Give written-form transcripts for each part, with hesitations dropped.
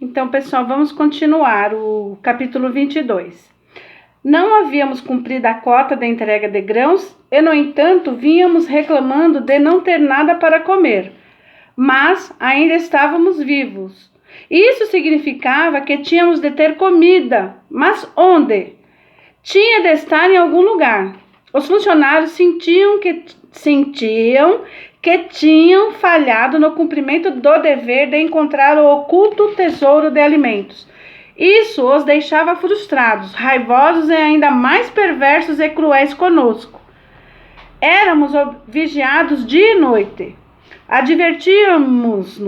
Então, pessoal, vamos continuar o capítulo 22. Não havíamos cumprido a cota da entrega de grãos e, no entanto, vínhamos reclamando de não ter nada para comer, mas ainda estávamos vivos. Isso significava que tínhamos de ter comida, mas onde? Tinha de estar em algum lugar. Os funcionários sentiam que tinham falhado no cumprimento do dever de encontrar o oculto tesouro de alimentos. Isso os deixava frustrados, raivosos e ainda mais perversos e cruéis conosco. Éramos vigiados dia e noite. Advertiram-nos,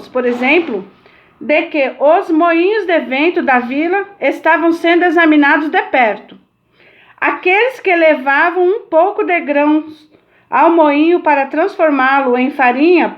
por exemplo, de que os moinhos de vento da vila estavam sendo examinados de perto. Aqueles que levavam um pouco de grãos ao moinho para transformá-lo em farinha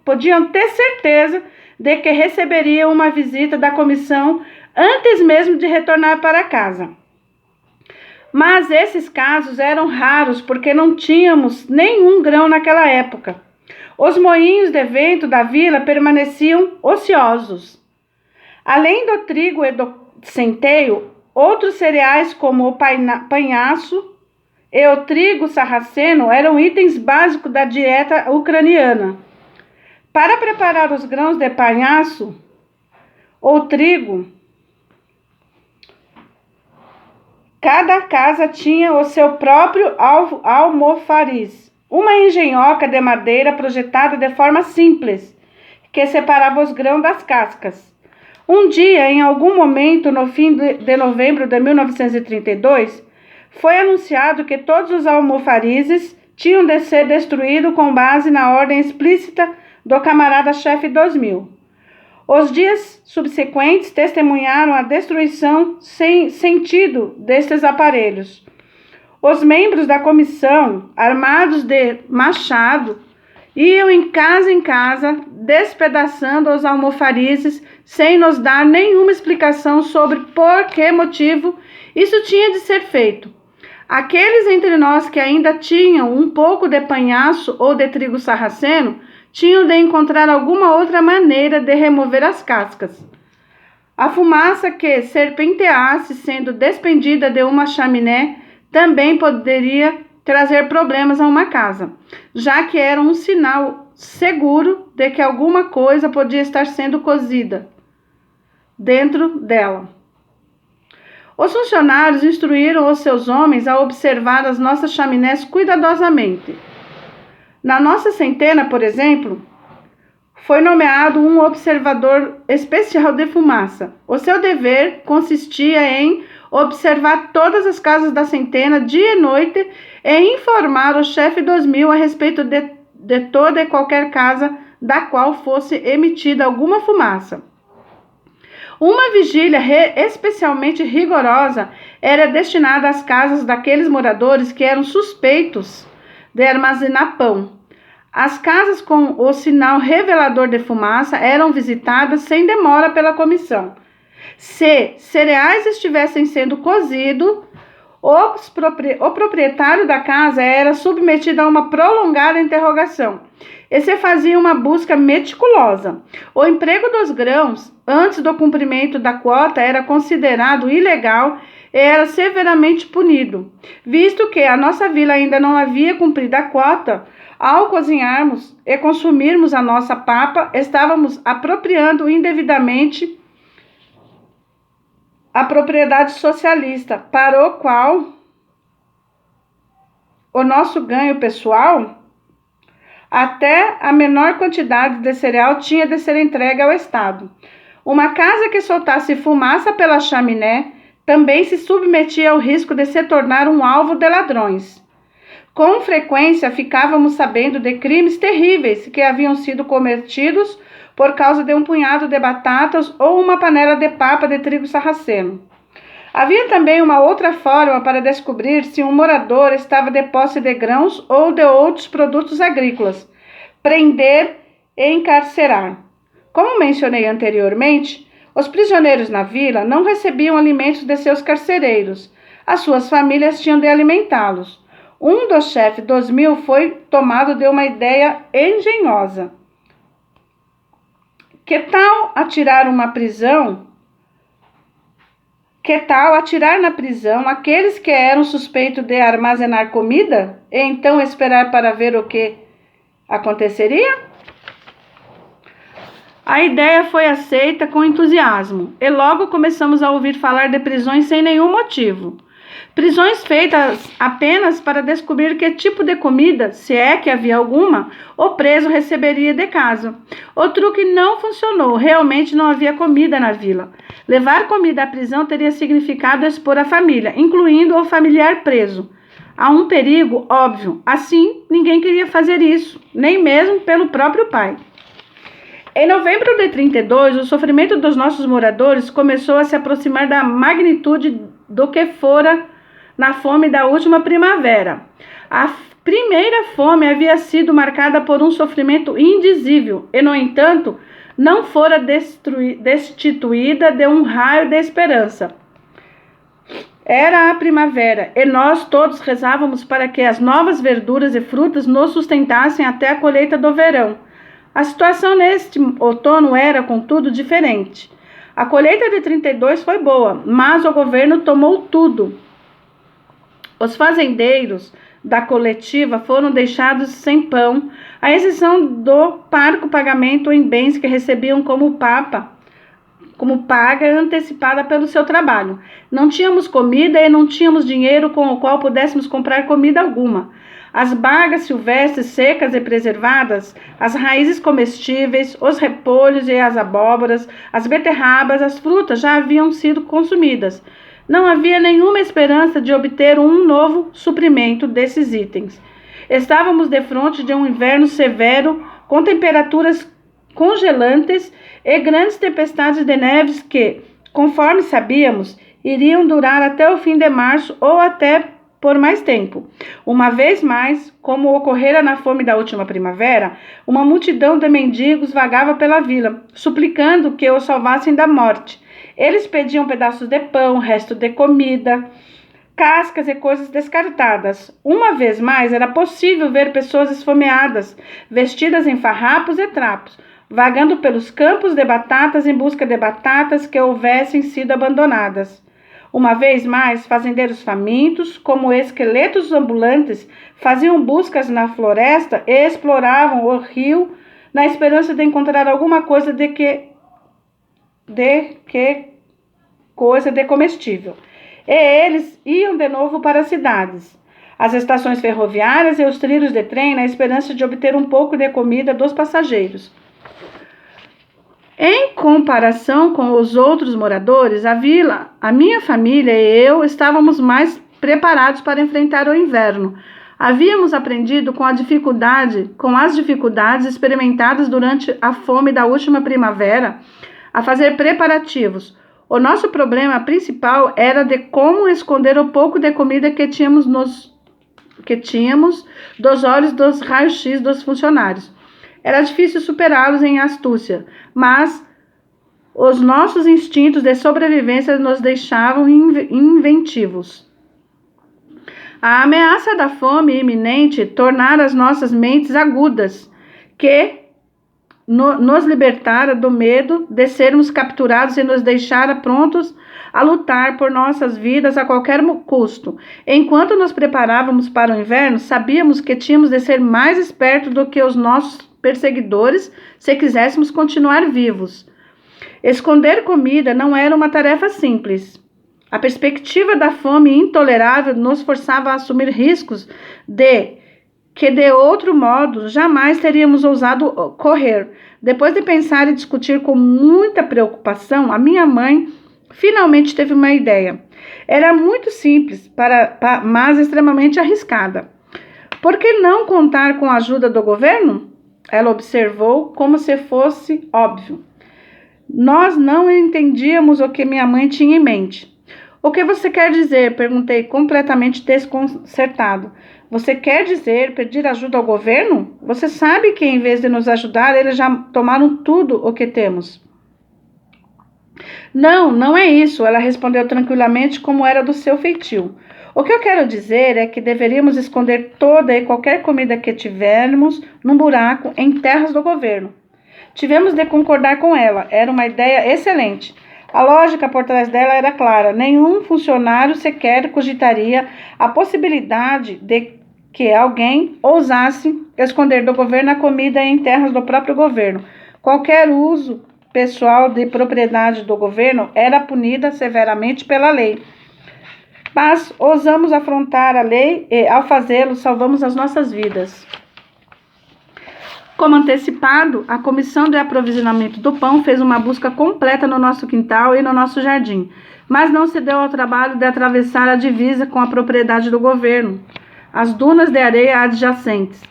podiam ter certeza de que receberiam uma visita da comissão antes mesmo de retornar para casa. Mas esses casos eram raros porque não tínhamos nenhum grão naquela época. Os moinhos de vento da vila permaneciam ociosos. Além do trigo e do centeio, outros cereais como o panhaço e o trigo sarraceno eram itens básicos da dieta ucraniana. Para preparar os grãos de panhaço ou trigo, cada casa tinha o seu próprio almofariz, uma engenhoca de madeira projetada de forma simples, que separava os grãos das cascas. Um dia, em algum momento, no fim de novembro de 1932, foi anunciado que todos os almofarizes tinham de ser destruídos com base na ordem explícita do camarada-chefe 2000. Os dias subsequentes testemunharam a destruição sem sentido destes aparelhos. Os membros da comissão, armados de machado, iam em casa, despedaçando os almofarizes, sem nos dar nenhuma explicação sobre por que motivo isso tinha de ser feito. Aqueles entre nós que ainda tinham um pouco de panhaço ou de trigo sarraceno, tinham de encontrar alguma outra maneira de remover as cascas. A fumaça que serpenteasse sendo despendida de uma chaminé também poderia trazer problemas a uma casa, já que era um sinal seguro de que alguma coisa podia estar sendo cozida dentro dela. Os funcionários instruíram os seus homens a observar as nossas chaminés cuidadosamente. Na nossa centena, por exemplo, foi nomeado um observador especial de fumaça. O seu dever consistia em observar todas as casas da centena dia e noite e informar o chefe 2000 a respeito de toda e qualquer casa da qual fosse emitida alguma fumaça. Uma vigília especialmente rigorosa era destinada às casas daqueles moradores que eram suspeitos de armazenar pão. As casas com o sinal revelador de fumaça eram visitadas sem demora pela comissão. Se cereais estivessem sendo cozidos, o proprietário da casa era submetido a uma prolongada interrogação e se fazia uma busca meticulosa. O emprego dos grãos antes do cumprimento da quota era considerado ilegal e era severamente punido. Visto que a nossa vila ainda não havia cumprido a quota, ao cozinharmos e consumirmos a nossa papa, estávamos apropriando indevidamente a propriedade socialista, para o qual o nosso ganho pessoal, até a menor quantidade de cereal tinha de ser entregue ao Estado. Uma casa que soltasse fumaça pela chaminé também se submetia ao risco de se tornar um alvo de ladrões. Com frequência ficávamos sabendo de crimes terríveis que haviam sido cometidos por causa de um punhado de batatas ou uma panela de papa de trigo sarraceno. Havia também uma outra forma para descobrir se um morador estava de posse de grãos ou de outros produtos agrícolas: prender e encarcerar. Como mencionei anteriormente, os prisioneiros na vila não recebiam alimentos de seus carcereiros. As suas famílias tinham de alimentá-los. Um dos chefes 2000 foi tomado de uma ideia engenhosa, Que tal atirar na prisão aqueles que eram suspeitos de armazenar comida e então esperar para ver o que aconteceria? A ideia foi aceita com entusiasmo e logo começamos a ouvir falar de prisões sem nenhum motivo. Prisões feitas apenas para descobrir que tipo de comida, se é que havia alguma, o preso receberia de casa. O truque não funcionou, realmente não havia comida na vila. Levar comida à prisão teria significado expor a família, incluindo o familiar preso, a um perigo óbvio. Assim, ninguém queria fazer isso, nem mesmo pelo próprio pai. Em novembro de 32, o sofrimento dos nossos moradores começou a se aproximar da magnitude do que fora na fome da última primavera. A primeira fome havia sido marcada por um sofrimento indizível e, no entanto, não fora destituída de um raio de esperança. Era a primavera e nós todos rezávamos para que as novas verduras e frutas nos sustentassem até a colheita do verão. A situação neste outono era, contudo, diferente. A colheita de 32 foi boa, mas o governo tomou tudo. Os fazendeiros da coletiva foram deixados sem pão, à exceção do parco pagamento em bens que recebiam como paga antecipada pelo seu trabalho. Não tínhamos comida e não tínhamos dinheiro com o qual pudéssemos comprar comida alguma. As bagas silvestres secas e preservadas, as raízes comestíveis, os repolhos e as abóboras, as beterrabas, as frutas já haviam sido consumidas. Não havia nenhuma esperança de obter um novo suprimento desses itens. Estávamos defronte de um inverno severo, com temperaturas congelantes e grandes tempestades de neves que, conforme sabíamos, iriam durar até o fim de março ou até por mais tempo. Uma vez mais, como ocorrera na fome da última primavera, uma multidão de mendigos vagava pela vila, suplicando que o salvassem da morte. Eles pediam pedaços de pão, resto de comida, cascas e coisas descartadas. Uma vez mais, era possível ver pessoas esfomeadas, vestidas em farrapos e trapos, vagando pelos campos de batatas em busca de batatas que houvessem sido abandonadas. Uma vez mais, fazendeiros famintos, como esqueletos ambulantes, faziam buscas na floresta e exploravam o rio na esperança de encontrar alguma coisa de comestível. E eles iam de novo para as cidades, as estações ferroviárias e os trilhos de trem na esperança de obter um pouco de comida dos passageiros. Em comparação com os outros moradores, a vila, a minha família e eu estávamos mais preparados para enfrentar o inverno. Havíamos aprendido com as dificuldades experimentadas durante a fome da última primavera a fazer preparativos. O nosso problema principal era de como esconder o pouco de comida que tínhamos dos olhos dos raios-x dos funcionários. Era difícil superá-los em astúcia, mas os nossos instintos de sobrevivência nos deixavam inventivos. A ameaça da fome iminente tornara as nossas mentes agudas, que nos libertara do medo de sermos capturados e nos deixara prontos a lutar por nossas vidas a qualquer custo. Enquanto nos preparávamos para o inverno, sabíamos que tínhamos de ser mais espertos do que os nossos perseguidores se quiséssemos continuar vivos. Esconder comida não era uma tarefa simples. A perspectiva da fome intolerável nos forçava a assumir riscos que de outro modo jamais teríamos ousado correr. Depois de pensar e discutir com muita preocupação, a minha mãe finalmente teve uma ideia. Era muito simples, mas extremamente arriscada. Por que não contar com a ajuda do governo? Ela observou como se fosse óbvio. Nós não entendíamos o que minha mãe tinha em mente. O que você quer dizer? Perguntei, completamente desconcertado. Você quer dizer pedir ajuda ao governo? Você sabe que, em vez de nos ajudar, eles já tomaram tudo o que temos. Não é isso, ela respondeu tranquilamente, como era do seu feitio. O que eu quero dizer é que deveríamos esconder toda e qualquer comida que tivermos num buraco em terras do governo. Tivemos de concordar com ela. Era uma ideia excelente. A lógica por trás dela era clara. Nenhum funcionário sequer cogitaria a possibilidade de que alguém ousasse esconder do governo a comida em terras do próprio governo. Qualquer uso pessoal de propriedade do governo era punida severamente pela lei. Mas ousamos afrontar a lei e, ao fazê-lo, salvamos as nossas vidas. Como antecipado, a Comissão de Aprovisionamento do Pão fez uma busca completa no nosso quintal e no nosso jardim, mas não se deu ao trabalho de atravessar a divisa com a propriedade do governo, as dunas de areia adjacentes.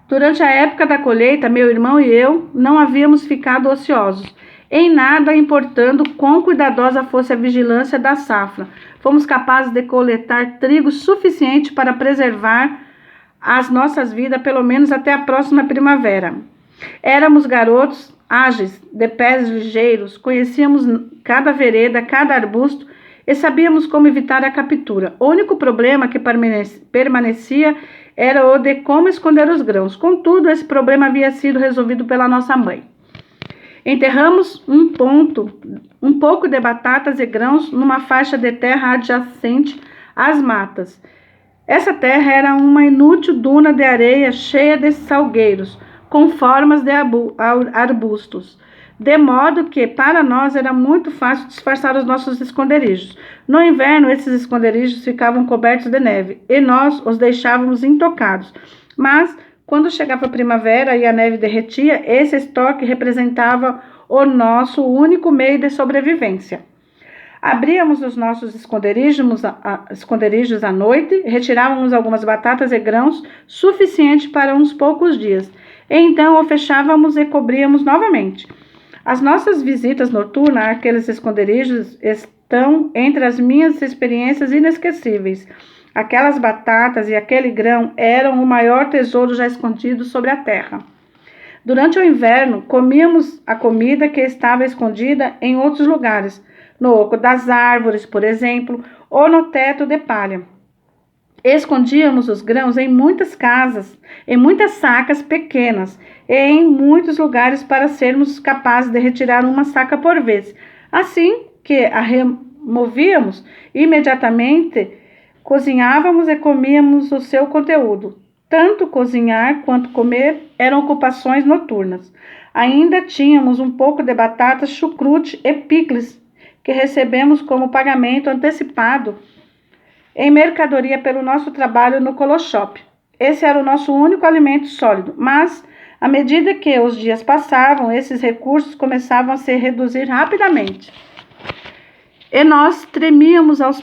Durante a época da colheita, meu irmão e eu não havíamos ficado ociosos, em nada importando quão cuidadosa fosse a vigilância da safra. Fomos capazes de coletar trigo suficiente para preservar as nossas vidas, pelo menos até a próxima primavera. Éramos garotos ágeis, de pés ligeiros, conhecíamos cada vereda, cada arbusto e sabíamos como evitar a captura. O único problema que permanecia era o de como esconder os grãos. Contudo, esse problema havia sido resolvido pela nossa mãe. Enterramos um pouco de batatas e grãos numa faixa de terra adjacente às matas. Essa terra era uma inútil duna de areia cheia de salgueiros, com formas de arbustos, de modo que para nós era muito fácil disfarçar os nossos esconderijos. No inverno, esses esconderijos ficavam cobertos de neve, e nós os deixávamos intocados. Mas, quando chegava a primavera e a neve derretia, esse estoque representava o nosso único meio de sobrevivência. Abríamos os nossos esconderijos à noite, retirávamos algumas batatas e grãos suficiente para uns poucos dias, e então o fechávamos e cobríamos novamente. As nossas visitas noturnas àqueles esconderijos estão entre as minhas experiências inesquecíveis. Aquelas batatas e aquele grão eram o maior tesouro já escondido sobre a terra. Durante o inverno, comíamos a comida que estava escondida em outros lugares, no oco das árvores, por exemplo, ou no teto de palha. Escondíamos os grãos em muitas casas, em muitas sacas pequenas e em muitos lugares para sermos capazes de retirar uma saca por vez. Assim que a removíamos, imediatamente cozinhávamos e comíamos o seu conteúdo. Tanto cozinhar quanto comer eram ocupações noturnas. Ainda tínhamos um pouco de batata, chucrute e picles, que recebemos como pagamento antecipado em mercadoria pelo nosso trabalho no Coloshop. Esse era o nosso único alimento sólido, mas, à medida que os dias passavam, esses recursos começavam a se reduzir rapidamente. E nós tremíamos ao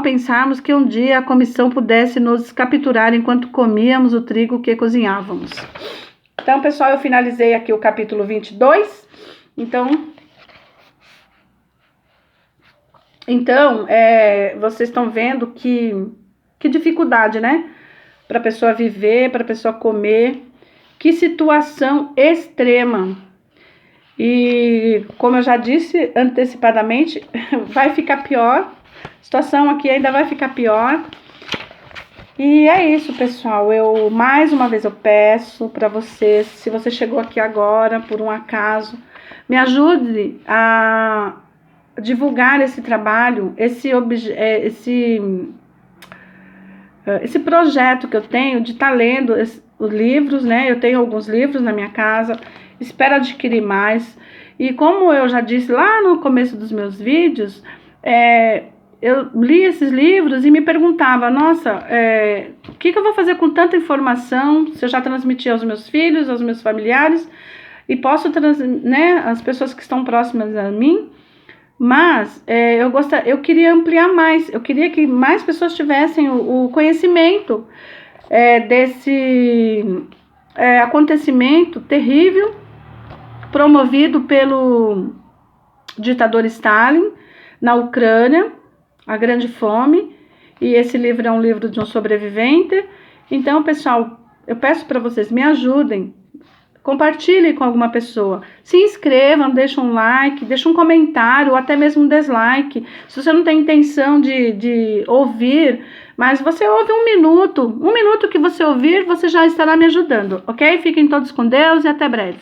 pensarmos que um dia a comissão pudesse nos capturar enquanto comíamos o trigo que cozinhávamos. Então, pessoal, eu finalizei aqui o capítulo 22. Então, vocês estão vendo que dificuldade, né? Para a pessoa viver, para a pessoa comer. Que situação extrema. E, como eu já disse antecipadamente, vai ficar pior. A situação aqui ainda vai ficar pior. E é isso, pessoal. Mais uma vez eu peço para vocês, se você chegou aqui agora, por um acaso, me ajude a divulgar esse trabalho, esse projeto que eu tenho de estar lendo os livros, né? Eu tenho alguns livros na minha casa, espero adquirir mais. E como eu já disse lá no começo dos meus vídeos, eu li esses livros e me perguntava, nossa, o que eu vou fazer com tanta informação, se eu já transmiti aos meus filhos, aos meus familiares, e posso né, as pessoas que estão próximas a mim. Mas eu queria ampliar mais, eu queria que mais pessoas tivessem o conhecimento desse acontecimento terrível promovido pelo ditador Stalin na Ucrânia, a Grande Fome, e esse livro é um livro de um sobrevivente. Então, pessoal, eu peço para vocês, me ajudem. Compartilhe com alguma pessoa. Se inscrevam, deixem um like, deixem um comentário ou até mesmo um dislike. Se você não tem intenção de ouvir, mas você ouve um minuto que você ouvir, você já estará me ajudando, ok? Fiquem todos com Deus e até breve.